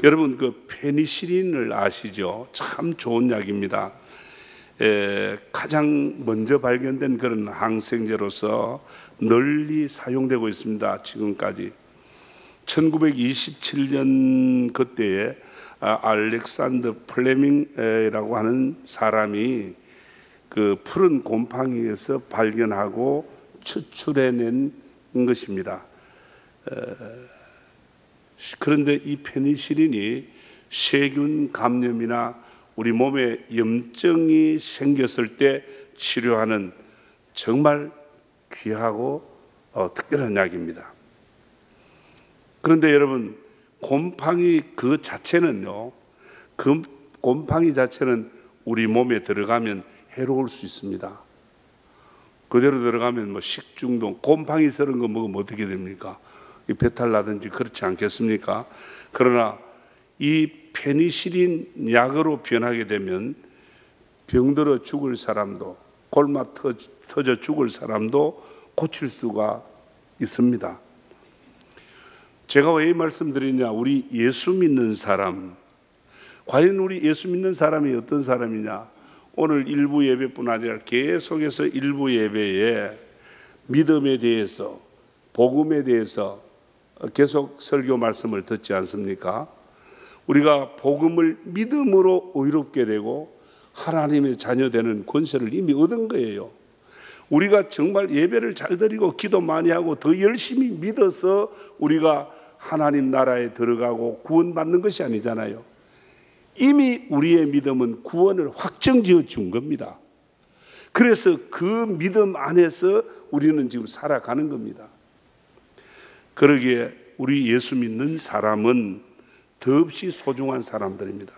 여러분 그 페니실린을 아시죠? 참 좋은 약입니다. 가장 먼저 발견된 그런 항생제로서 널리 사용되고 있습니다. 지금까지 1927년 그때에 알렉산더 플레밍이라고 하는 사람이 그 푸른 곰팡이에서 발견하고 추출해낸 것입니다. 그런데 이 페니실린이 세균 감염이나 우리 몸에 염증이 생겼을 때 치료하는 정말 귀하고 특별한 약입니다. 그런데 여러분, 곰팡이 그 자체는요, 그 곰팡이 자체는 우리 몸에 들어가면 해로울 수 있습니다. 그대로 들어가면 뭐 식중독, 곰팡이 썰은 거 먹으면 어떻게 됩니까? 배탈 나든지 그렇지 않겠습니까? 그러나 이 페니실린 약으로 변하게 되면 병들어 죽을 사람도, 골마 터져 죽을 사람도 고칠 수가 있습니다. 제가 왜 이 말씀드리냐? 우리 예수 믿는 사람, 과연 우리 예수 믿는 사람이 어떤 사람이냐? 오늘 일부 예배뿐 아니라 계속해서 일부 예배에 믿음에 대해서, 복음에 대해서 계속 설교 말씀을 듣지 않습니까? 우리가 복음을 믿음으로 의롭게 되고 하나님의 자녀 되는 권세를 이미 얻은 거예요. 우리가 정말 예배를 잘 드리고 기도 많이 하고 더 열심히 믿어서 우리가 하나님 나라에 들어가고 구원받는 것이 아니잖아요. 이미 우리의 믿음은 구원을 확정지어 준 겁니다. 그래서 그 믿음 안에서 우리는 지금 살아가는 겁니다. 그러기에 우리 예수 믿는 사람은 더없이 소중한 사람들입니다.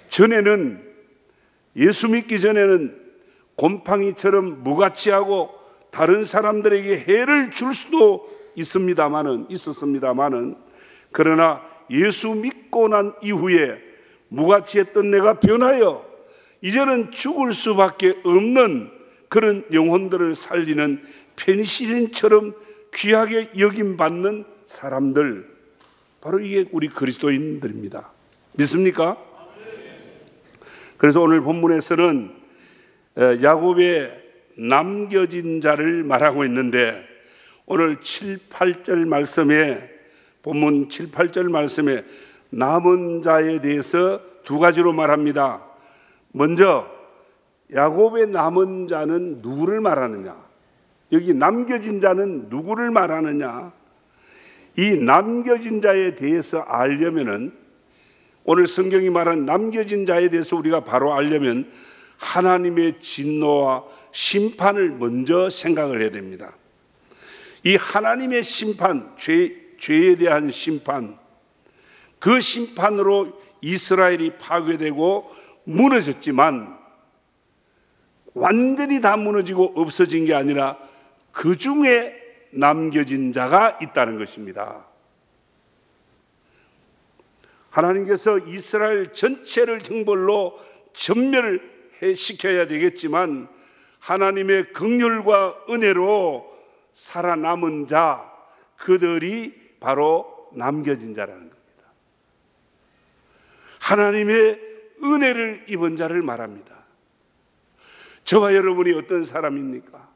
전에는, 예수 믿기 전에는 곰팡이처럼 무가치하고 다른 사람들에게 해를 줄 수도 있었습니다마는, 그러나 예수 믿고 난 이후에 무가치했던 내가 변하여 이제는 죽을 수밖에 없는 그런 영혼들을 살리는 페니실린처럼 귀하게 여김받는 사람들, 바로 이게 우리 그리스도인들입니다. 믿습니까? 그래서 오늘 본문에서는 야곱의 남겨진 자를 말하고 있는데, 오늘 7, 8절 말씀에, 본문 7, 8절 말씀에 남은 자에 대해서 두 가지로 말합니다. 먼저 야곱의 남은 자는 누구를 말하느냐? 여기 남겨진 자는 누구를 말하느냐? 이 남겨진 자에 대해서 알려면은, 오늘 성경이 말한 남겨진 자에 대해서 우리가 바로 알려면 하나님의 진노와 심판을 먼저 생각을 해야 됩니다. 이 하나님의 심판, 죄에 대한 심판, 그 심판으로 이스라엘이 파괴되고 무너졌지만 완전히 다 무너지고 없어진 게 아니라 그 중에 남겨진 자가 있다는 것입니다. 하나님께서 이스라엘 전체를 형벌로 전멸시켜야 되겠지만 하나님의 긍휼과 은혜로 살아남은 자, 그들이 바로 남겨진 자라는 겁니다. 하나님의 은혜를 입은 자를 말합니다. 저와 여러분이 어떤 사람입니까?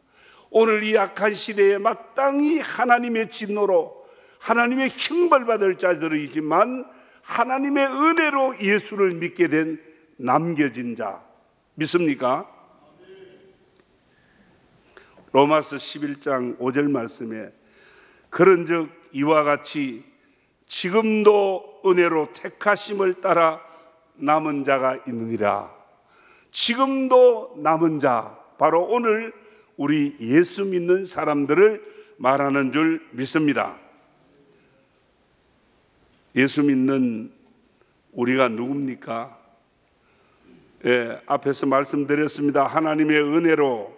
오늘 이 악한 시대에 마땅히 하나님의 진노로 하나님의 형벌받을 자들이지만 하나님의 은혜로 예수를 믿게 된 남겨진 자, 믿습니까? 로마서 11장 5절 말씀에 그런즉 이와 같이 지금도 은혜로 택하심을 따라 남은 자가 있느니라. 지금도 남은 자, 바로 오늘 우리 예수 믿는 사람들을 말하는 줄 믿습니다. 예수 믿는 우리가 누굽니까? 앞에서 말씀드렸습니다. 하나님의 은혜로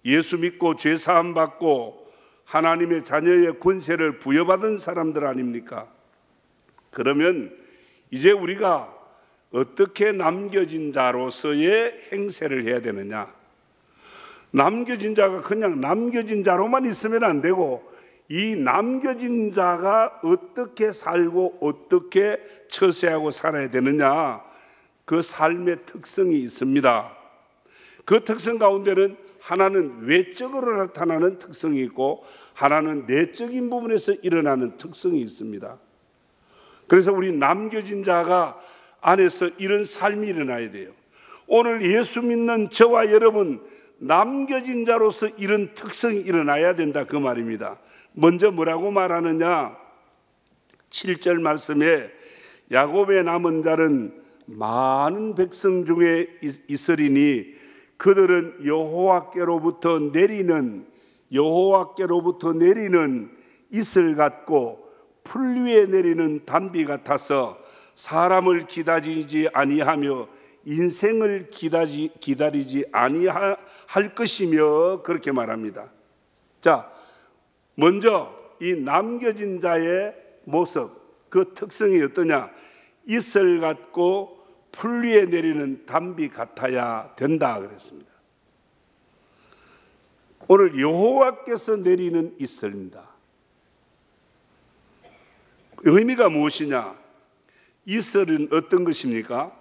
예수 믿고 죄 사함 받고 하나님의 자녀의 권세를 부여받은 사람들 아닙니까? 그러면 이제 우리가 어떻게 남겨진 자로서의 행세를 해야 되느냐? 남겨진 자가 그냥 남겨진 자로만 있으면 안 되고 이 남겨진 자가 어떻게 살고 어떻게 처세하고 살아야 되느냐, 그 삶의 특성이 있습니다. 그 특성 가운데는 하나는 외적으로 나타나는 특성이 있고 하나는 내적인 부분에서 일어나는 특성이 있습니다. 그래서 우리 남겨진 자가 안에서 이런 삶이 일어나야 돼요. 오늘 예수 믿는 저와 여러분 남겨진 자로서 이런 특성이 일어나야 된다, 그 말입니다. 먼저 뭐라고 말하느냐, 7절 말씀에 야곱의 남은 자는 많은 백성 중에 있으리니 그들은 여호와께로부터 내리는 이슬 같고 풀 위에 내리는 단비 같아서 사람을 기다리지 아니하며 인생을 기다리지 아니할 것이며, 그렇게 말합니다. 자, 먼저 이 남겨진 자의 모습, 그 특성이 어떠냐? 이슬 같고 풀 위에 내리는 단비 같아야 된다 그랬습니다. 오늘 여호와께서 내리는 이슬입니다. 의미가 무엇이냐? 이슬은 어떤 것입니까?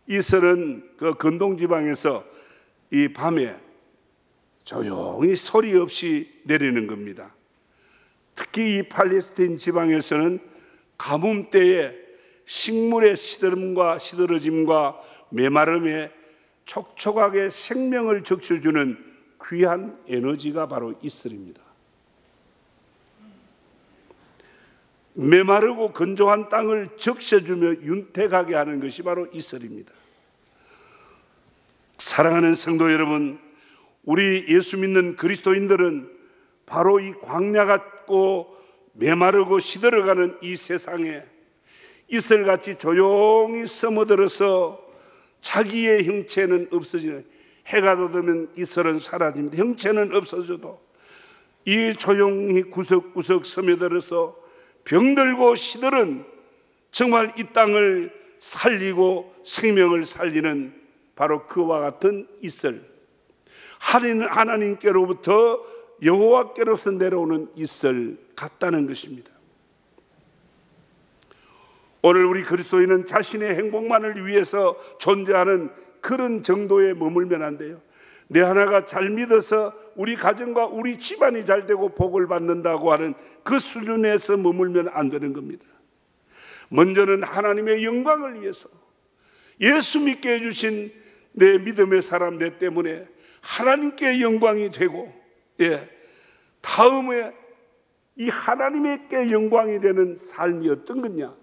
이슬은 그 근동 지방에서 이 밤에 조용히 소리 없이 내리는 겁니다. 특히 이 팔레스타인 지방에서는 가뭄 때에 식물의 시들어짐과 메마름에 촉촉하게 생명을 적셔주는 귀한 에너지가 바로 이슬입니다. 메마르고 건조한 땅을 적셔주며 윤택하게 하는 것이 바로 이슬입니다. 사랑하는 성도 여러분, 우리 예수 믿는 그리스도인들은 바로 이 광야 같고 메마르고 시들어가는 이 세상에 이슬같이 조용히 서머들어서 자기의 형체는 없어지는, 해가 돋으면 이슬은 사라집니다. 형체는 없어져도 이 조용히 구석구석 스며들어서 병들고 시들은 정말 이 땅을 살리고 생명을 살리는 바로 그와 같은 이슬, 하나님께로부터 여호와께로서 내려오는 이슬 같다는 것입니다. 오늘 우리 그리스도인은 자신의 행복만을 위해서 존재하는 그런 정도에 머물면 안 돼요. 내 하나가 잘 믿어서 우리 가정과 우리 집안이 잘 되고 복을 받는다고 하는 그 수준에서 머물면 안 되는 겁니다. 먼저는 하나님의 영광을 위해서 예수 믿게 해주신 내 믿음의 사람 내 때문에 하나님께 영광이 되고, 다음에 이 하나님께 영광이 되는 삶이 어떤 거냐?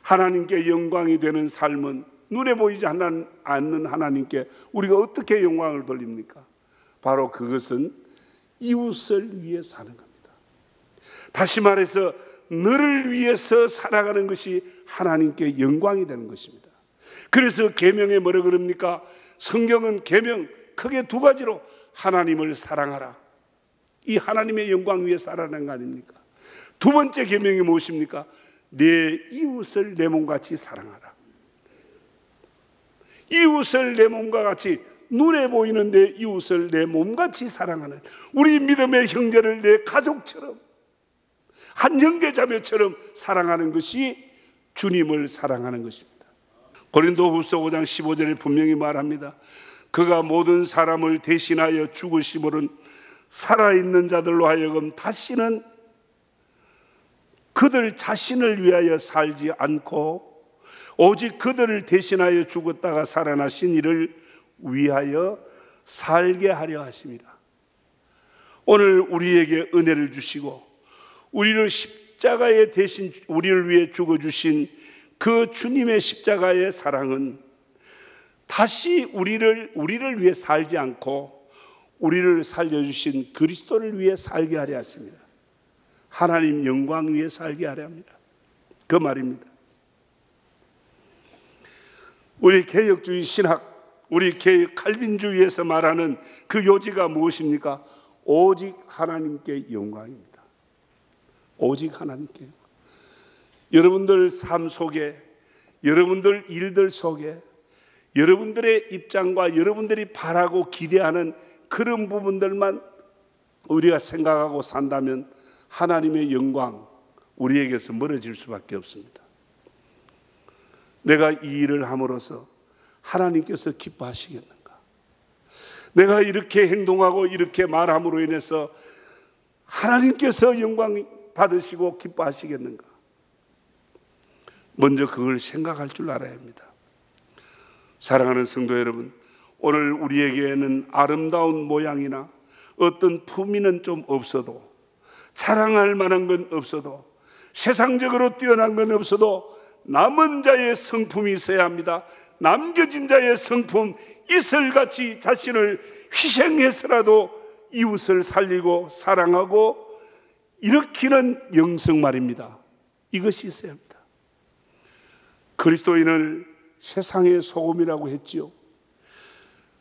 하나님께 영광이 되는 삶은 눈에 보이지 않는 하나님께 우리가 어떻게 영광을 돌립니까? 바로 그것은 이웃을 위해 사는 겁니다. 다시 말해서 너를 위해서 살아가는 것이 하나님께 영광이 되는 것입니다. 그래서 계명에 뭐라 그럽니까? 성경은 계명 크게 두 가지로 하나님을 사랑하라, 이 하나님의 영광 위에 살아가는 거 아닙니까? 두 번째 계명이 무엇입니까? 내 이웃을 내 몸같이 사랑하라. 이웃을 내 몸과 같이, 눈에 보이는 내 이웃을 내 몸같이 사랑하는, 우리 믿음의 형제를 내 가족처럼, 한 형제자매처럼 사랑하는 것이 주님을 사랑하는 것입니다. 고린도후서 5장 15절에 분명히 말합니다. 그가 모든 사람을 대신하여 죽으심으로는 살아있는 자들로 하여금 다시는 그들 자신을 위하여 살지 않고 오직 그들을 대신하여 죽었다가 살아나신 이를 위하여 살게 하려 하심이라. 오늘 우리에게 은혜를 주시고 우리를 십자가에 대신 우리를 위해 죽어주신 그 주님의 십자가의 사랑은 다시 우리를 위해 살지 않고 우리를 살려주신 그리스도를 위해 살게 하려 하십니다. 하나님 영광 위에 살게 하려 합니다. 그 말입니다. 우리 개혁주의 신학, 우리 개혁 칼빈주의에서 말하는 그 요지가 무엇입니까? 오직 하나님께 영광입니다. 오직 하나님께. 여러분들 삶 속에, 여러분들 일들 속에, 여러분들의 입장과 여러분들이 바라고 기대하는 그런 부분들만 우리가 생각하고 산다면 하나님의 영광 우리에게서 멀어질 수밖에 없습니다. 내가 이 일을 함으로써 하나님께서 기뻐하시겠는가? 내가 이렇게 행동하고 이렇게 말함으로 인해서 하나님께서 영광 받으시고 기뻐하시겠는가? 먼저 그걸 생각할 줄 알아야 합니다. 사랑하는 성도 여러분, 오늘 우리에게는 아름다운 모양이나 어떤 품위는 좀 없어도, 자랑할 만한 건 없어도, 세상적으로 뛰어난 건 없어도 남은 자의 성품이 있어야 합니다. 남겨진 자의 성품, 이슬같이 자신을 희생해서라도 이웃을 살리고 사랑하고 일으키는 영성 말입니다. 이것이 있어야 합니다. 그리스도인을 세상의 소금이라고 했지요.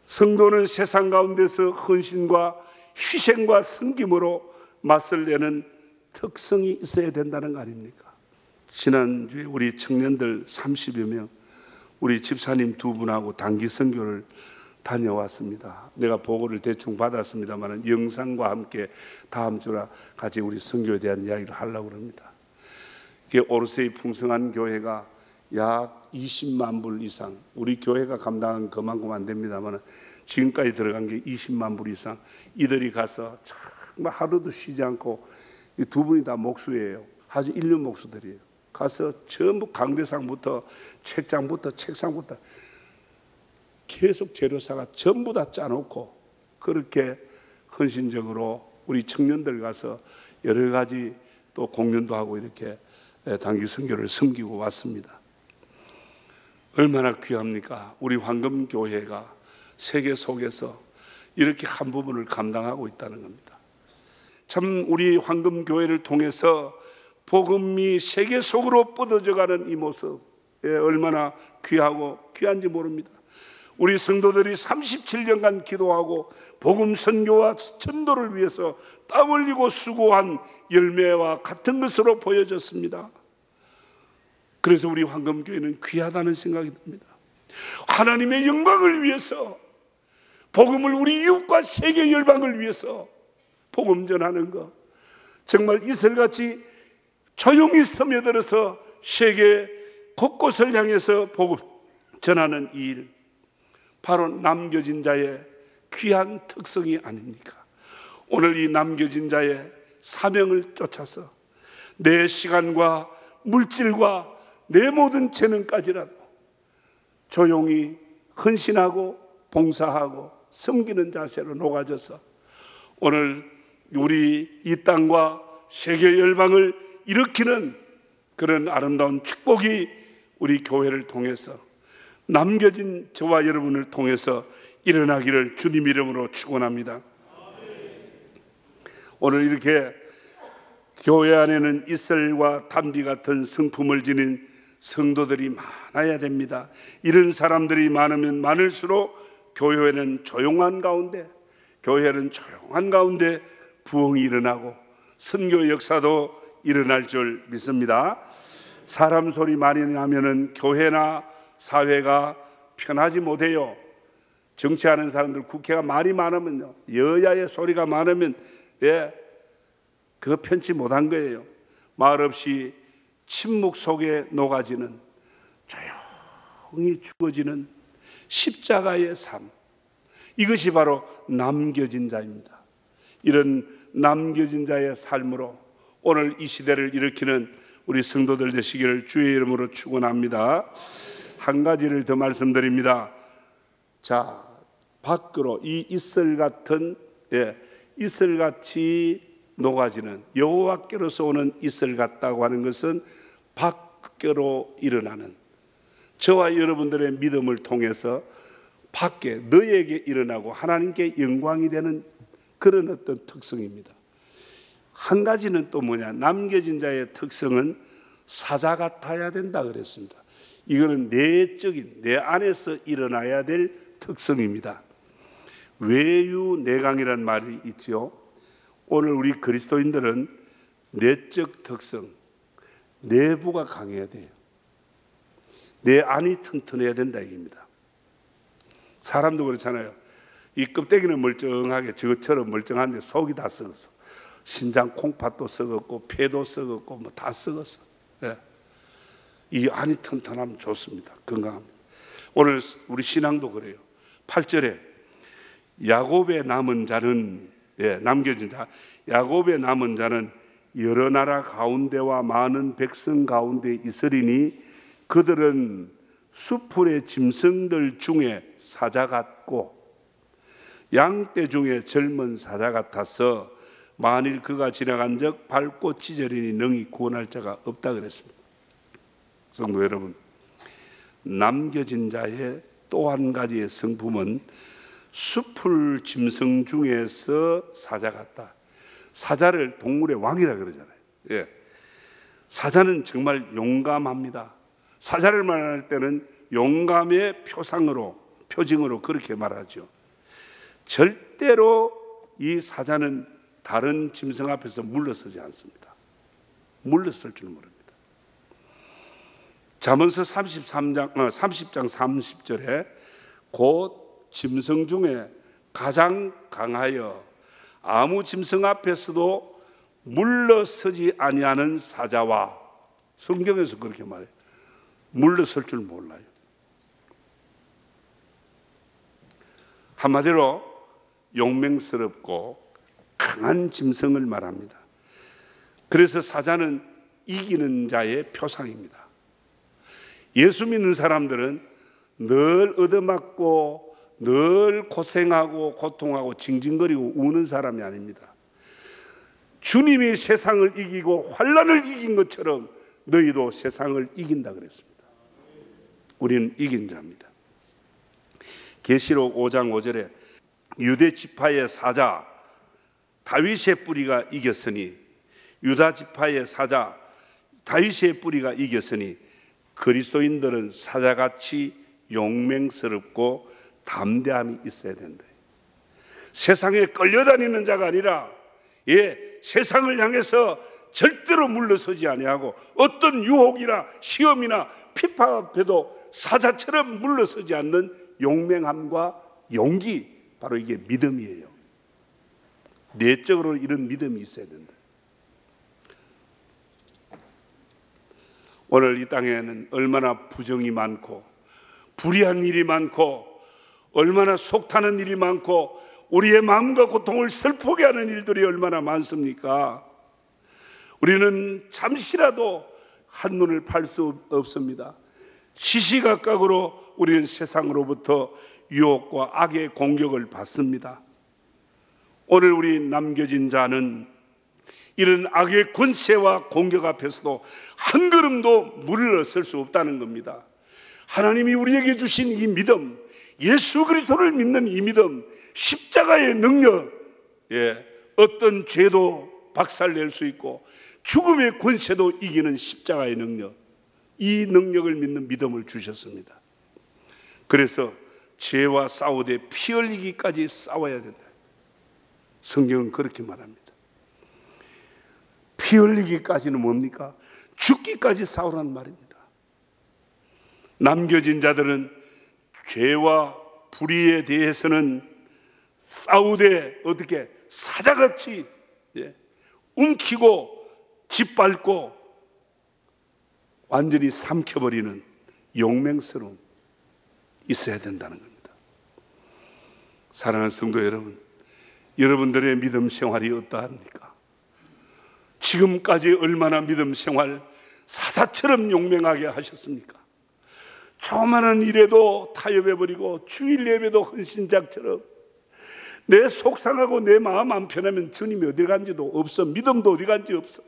성도는 세상 가운데서 헌신과 희생과 섬김으로 맛을 내는 특성이 있어야 된다는 거 아닙니까? 지난주에 우리 청년들 30여 명, 우리 집사님 두 분하고 단기 선교를 다녀왔습니다. 내가 보고를 대충 받았습니다만 영상과 함께 다음 주라 같이 우리 선교에 대한 이야기를 하려고 합니다. 오르세이 풍성한 교회가 약 20만 불 이상, 우리 교회가 감당한 그만큼 안 됩니다만 지금까지 들어간 게 20만 불 이상, 이들이 가서 정말 하루도 쉬지 않고, 이 두 분이 다 목수예요. 아주 일류 목수들이에요. 가서 전부 강대상부터 책장부터 책상부터 계속 재료사가 전부 다 짜놓고 그렇게 헌신적으로 우리 청년들 가서 여러 가지 또 공연도 하고 이렇게 단기 선교를 섬기고 왔습니다. 얼마나 귀합니까? 우리 황금교회가 세계 속에서 이렇게 한 부분을 감당하고 있다는 겁니다. 참 우리 황금교회를 통해서 복음이 세계 속으로 뻗어져가는 이 모습, 얼마나 귀하고 귀한지 모릅니다. 우리 성도들이 37년간 기도하고 복음 선교와 전도를 위해서 땀 흘리고 수고한 열매와 같은 것으로 보여졌습니다. 그래서 우리 황금교회는 귀하다는 생각이 듭니다. 하나님의 영광을 위해서, 복음을 우리 이웃과 세계 열방을 위해서 복음 전하는 것, 정말 이슬같이 조용히 스며들어서 세계 곳곳을 향해서 복음 전하는 이 일, 바로 남겨진 자의 귀한 특성이 아닙니까? 오늘 이 남겨진 자의 사명을 쫓아서 내 시간과 물질과 내 모든 재능까지라도 조용히 헌신하고 봉사하고 섬기는 자세로 녹아져서 오늘 우리 이 땅과 세계 열방을 일으키는 그런 아름다운 축복이 우리 교회를 통해서, 남겨진 저와 여러분을 통해서 일어나기를 주님 이름으로 축원합니다. 오늘 이렇게 교회 안에는 이슬과 담비 같은 성품을 지닌 성도들이 많아야 됩니다. 이런 사람들이 많으면 많을수록 교회는 조용한 가운데 부흥이 일어나고 선교 역사도 일어날 줄 믿습니다. 사람 소리 많이 나면은 교회나 사회가 편하지 못해요. 정치하는 사람들, 국회가 말이 많으면요, 여야의 소리가 많으면 그거 편치 못한 거예요. 말 없이 침묵 속에 녹아지는, 조용히 죽어지는 십자가의 삶, 이것이 바로 남겨진 자입니다. 이런 남겨진 자의 삶으로 오늘 이 시대를 일으키는 우리 성도들 되시기를 주의 이름으로 축원합니다. 한 가지를 더 말씀드립니다. 자, 밖으로 이 이슬 같은, 이슬같이 녹아지는, 여호와께로서 오는 이슬 같다고 하는 것은 밖으로 일어나는, 저와 여러분들의 믿음을 통해서 밖에 너에게 일어나고 하나님께 영광이 되는 그런 어떤 특성입니다. 한 가지는 또 뭐냐, 남겨진 자의 특성은 사자 같아야 된다 그랬습니다. 이거는 내적인, 내 안에서 일어나야 될 특성입니다. 외유내강이라는 말이 있죠. 오늘 우리 그리스도인들은 내적 특성, 내부가 강해야 돼요. 내 안이 튼튼해야 된다 얘기입니다. 사람도 그렇잖아요. 이 껍데기는 멀쩡하게 저것처럼 멀쩡한데 속이 다 썩어서 신장 콩팥도 썩었고 폐도 썩었고 뭐 다 썩었어. 예. 이 안이 튼튼하면 좋습니다. 건강합니다. 오늘 우리 신앙도 그래요. 8절에 야곱의 남은 자는, 남겨진 자, 야곱의 남은 자는 여러 나라 가운데와 많은 백성 가운데 있으리니 그들은 수풀의 짐승들 중에 사자 같고 양떼 중에 젊은 사자 같아서 만일 그가 지나간 적 밟고 찢으리니 능히 구원할 자가 없다 그랬습니다. 성도 여러분, 남겨진 자의 또 한 가지의 성품은 수풀 짐승 중에서 사자 같다. 사자를 동물의 왕이라 그러잖아요. 예. 사자는 정말 용감합니다. 사자를 말할 때는 용감의 표징으로 그렇게 말하죠. 절대로 이 사자는 다른 짐승 앞에서 물러서지 않습니다. 물러설 줄 모릅니다. 잠언서 30장 30절에 곧 짐승 중에 가장 강하여 아무 짐승 앞에서도 물러서지 아니하는 사자와, 성경에서 그렇게 말해요. 물러설 줄 몰라요. 한마디로 용맹스럽고 강한 짐승을 말합니다. 그래서 사자는 이기는 자의 표상입니다. 예수 믿는 사람들은 늘 얻어맞고 늘 고생하고 고통하고 징징거리고 우는 사람이 아닙니다. 주님이 세상을 이기고 환난을 이긴 것처럼 너희도 세상을 이긴다 그랬습니다. 우리는 이긴 자입니다. 계시록 5장 5절에 유대 지파의 사자 다윗의 뿌리가 이겼으니, 유다 지파의 사자 다윗의 뿌리가 이겼으니 그리스도인들은 사자같이 용맹스럽고 담대함이 있어야 된다. 세상에 끌려다니는 자가 아니라 세상을 향해서 절대로 물러서지 아니하고 어떤 유혹이나 시험이나 핍박 앞에도 사자처럼 물러서지 않는 용맹함과 용기, 바로 이게 믿음이에요. 내적으로 이런 믿음이 있어야 된다. 오늘 이 땅에는 얼마나 부정이 많고 불의한 일이 많고 얼마나 속타는 일이 많고 우리의 마음과 고통을 슬프게 하는 일들이 얼마나 많습니까? 우리는 잠시라도 한눈을 팔 수 없습니다. 시시각각으로 우리는 세상으로부터 유혹과 악의 공격을 받습니다. 오늘 우리 남겨진 자는 이런 악의 권세와 공격 앞에서도 한 걸음도 물러설 수 없다는 겁니다. 하나님이 우리에게 주신 이 믿음, 예수 그리스도를 믿는 이 믿음, 십자가의 능력, 어떤 죄도 박살낼 수 있고 죽음의 권세도 이기는 십자가의 능력, 이 능력을 믿는 믿음을 주셨습니다. 그래서 죄와 싸우되 피 흘리기까지 싸워야 된다. 성경은 그렇게 말합니다. 피 흘리기까지는 뭡니까? 죽기까지 싸우라는 말입니다. 남겨진 자들은 죄와 불의에 대해서는 싸우되 어떻게 사자같이 움키고 짓밟고 완전히 삼켜버리는 용맹스러움 있어야 된다는 겁니다. 사랑하는 성도 여러분, 여러분들의 믿음 생활이 어떠합니까? 지금까지 얼마나 믿음 생활 사자처럼 용맹하게 하셨습니까? 조그마한 일에도 타협해버리고 주일 예배도 헌신작처럼 내 속상하고 내 마음 안 편하면 주님이 어디 간지도 없어. 믿음도 어디 간지 없어.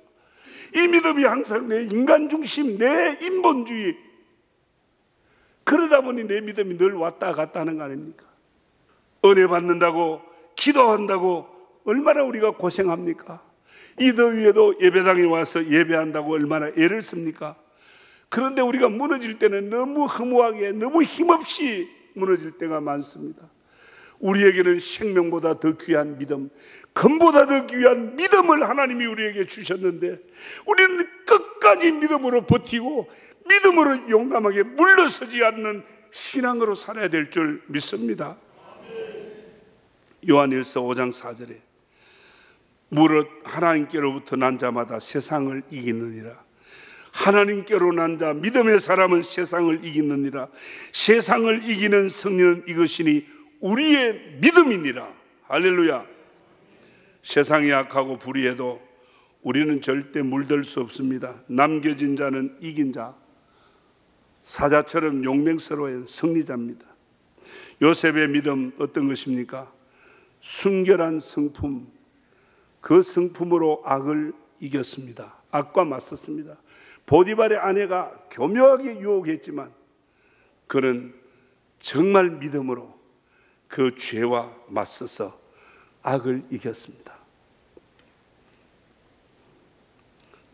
이 믿음이 항상 내 인간 중심, 내 인본주의, 그러다 보니 내 믿음이 늘 왔다 갔다 하는 거 아닙니까? 은혜 받는다고 기도한다고 얼마나 우리가 고생합니까? 이 더위에도 예배당에 와서 예배한다고 얼마나 애를 씁니까? 그런데 우리가 무너질 때는 너무 허무하게, 너무 힘없이 무너질 때가 많습니다. 우리에게는 생명보다 더 귀한 믿음, 금보다 더 귀한 믿음을 하나님이 우리에게 주셨는데 우리는 끝까지 믿음으로 버티고 믿음으로 용감하게 물러서지 않는 신앙으로 살아야 될 줄 믿습니다. 요한일서 5장 4절에 무릇 하나님께로부터 난 자마다 세상을 이기느니라. 하나님께로 난 자 믿음의 사람은 세상을 이기느니라. 세상을 이기는 승리는 이것이니 우리의 믿음이니라. 할렐루야. 세상이 악하고 불의해도 우리는 절대 물들 수 없습니다. 남겨진 자는 이긴 자, 사자처럼 용맹스러운 승리자입니다. 요셉의 믿음 어떤 것입니까? 순결한 성품, 그 성품으로 악을 이겼습니다. 악과 맞섰습니다. 보디발의 아내가 교묘하게 유혹했지만 그는 정말 믿음으로 그 죄와 맞서서 악을 이겼습니다.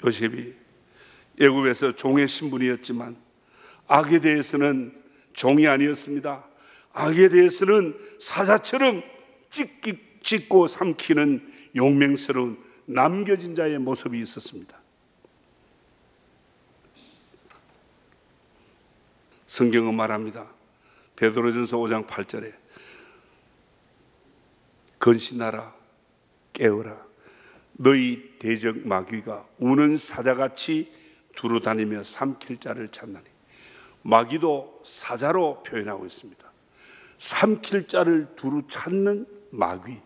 요셉이 애굽에서 종의 신분이었지만 악에 대해서는 종이 아니었습니다. 악에 대해서는 사자처럼 찢고 삼키는 용맹스러운 남겨진 자의 모습이 있었습니다. 성경은 말합니다. 베드로전서 5장 8절에 건신하라, 깨어라. 너희 대적 마귀가 우는 사자같이 두루다니며 삼킬 자를 찾나니. 마귀도 사자로 표현하고 있습니다. 삼킬 자를 두루 찾는 마귀.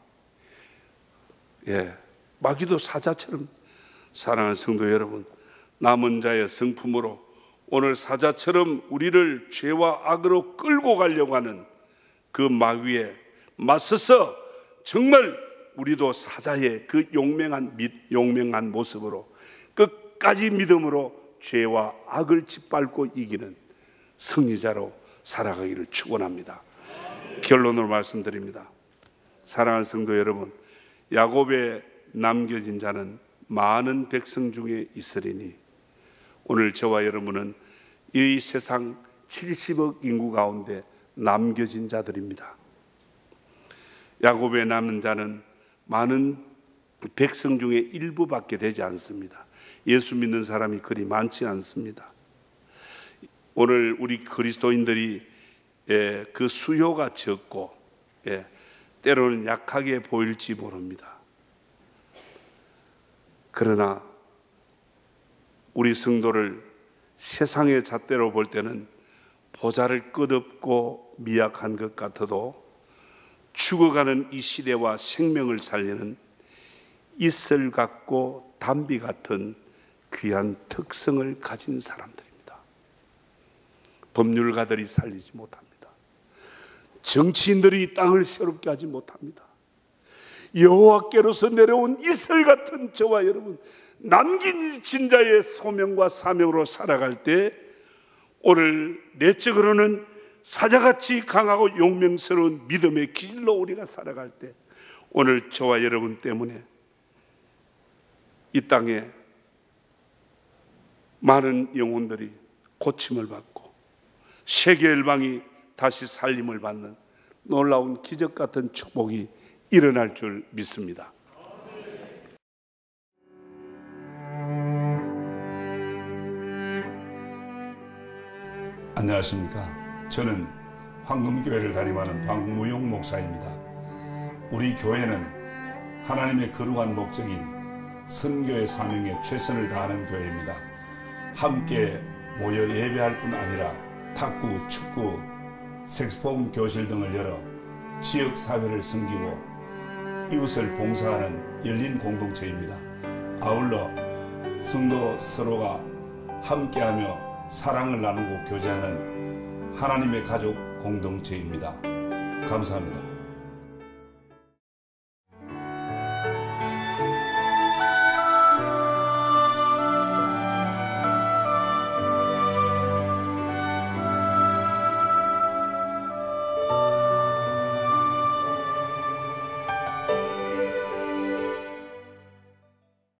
마귀도 사자처럼. 사랑하는 성도 여러분, 남은 자의 성품으로 오늘 사자처럼 우리를 죄와 악으로 끌고 가려고 하는 그 마귀에 맞서서 정말 우리도 사자의 그 용맹한 모습으로 끝까지 믿음으로 죄와 악을 짓밟고 이기는 승리자로 살아가기를 축원합니다. 결론으로 말씀드립니다. 사랑하는 성도 여러분, 야곱의 남겨진 자는 많은 백성 중에 있으리니 오늘 저와 여러분은 이 세상 70억 인구 가운데 남겨진 자들입니다. 야곱의 남은 자는 많은 백성 중에 일부밖에 되지 않습니다. 예수 믿는 사람이 그리 많지 않습니다. 오늘 우리 그리스도인들이 그 수요가 적고 때로는 약하게 보일지 모릅니다. 그러나 우리 성도를 세상의 잣대로 볼 때는 보잘을 끝없고 미약한 것 같아도 죽어가는 이 시대와 생명을 살리는 이슬 같고 담비 같은 귀한 특성을 가진 사람들입니다. 법률가들이 살리지 못합니다. 정치인들이 땅을 새롭게 하지 못합니다. 여호와께로서 내려온 이슬 같은 저와 여러분, 남긴 자의 소명과 사명으로 살아갈 때 오늘 내적으로는 사자같이 강하고 용맹스러운 믿음의 길로 우리가 살아갈 때 오늘 저와 여러분 때문에 이 땅에 많은 영혼들이 고침을 받고 세계 열방이 다시 살림을 받는 놀라운 기적 같은 축복이 일어날 줄 믿습니다. 안녕하십니까. 저는 황금교회를 담임하는 박무용 목사입니다. 우리 교회는 하나님의 거룩한 목적인 선교의 사명에 최선을 다하는 교회입니다. 함께 모여 예배할 뿐 아니라 탁구, 축구, 색소폰 교실 등을 열어 지역 사회를 섬기고 이웃을 봉사하는 열린 공동체입니다. 아울러 성도 서로가 함께하며 사랑을 나누고 교제하는 하나님의 가족 공동체입니다. 감사합니다.